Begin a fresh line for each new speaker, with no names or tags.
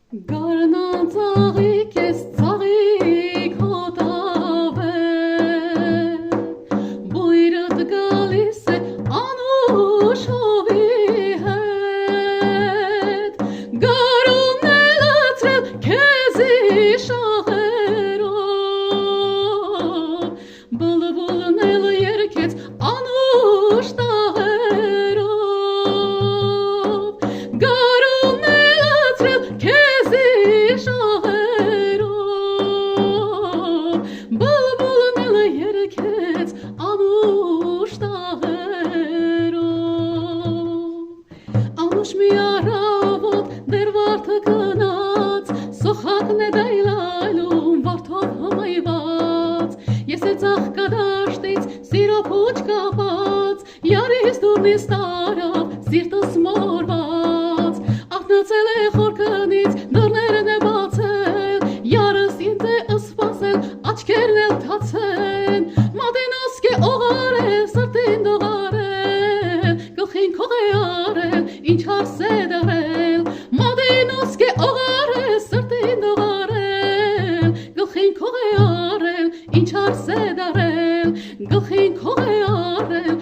Գարնան ծաղիկ ես ծաղիկ հոտավեր, բույրդ գալիս է անուշ հովի հետ, գարունն էլ ացրել քեզի շաղերով, բլբուլն էլ երգեց անուշ տաղերով, գարունն էլ ացրել քեզի շաղերով, բլբուլն էլ երգեց անուշ տաղերով, անուշ մի առավոտ դեր վարդը գնաց, սոխակն է դայլայլում վարդով հմայված, ես է ծաղկա դաշտից սիրո փուչ կապած, յարից դուրնից տարավ սիրտս մորված, աղտնացել է խորքնից դռներն է բացել, յարս ինձ է սպասել աչքերն էլ թացեն, մատին ոսկե օղարել սրտին դողարել, գլխին քող է արել ինչ հարս է դարել, մատին ոսկե օղարել սրտին դողարել, գլխին քող է արել ինչ հարս է դարել, գլխին քող է արել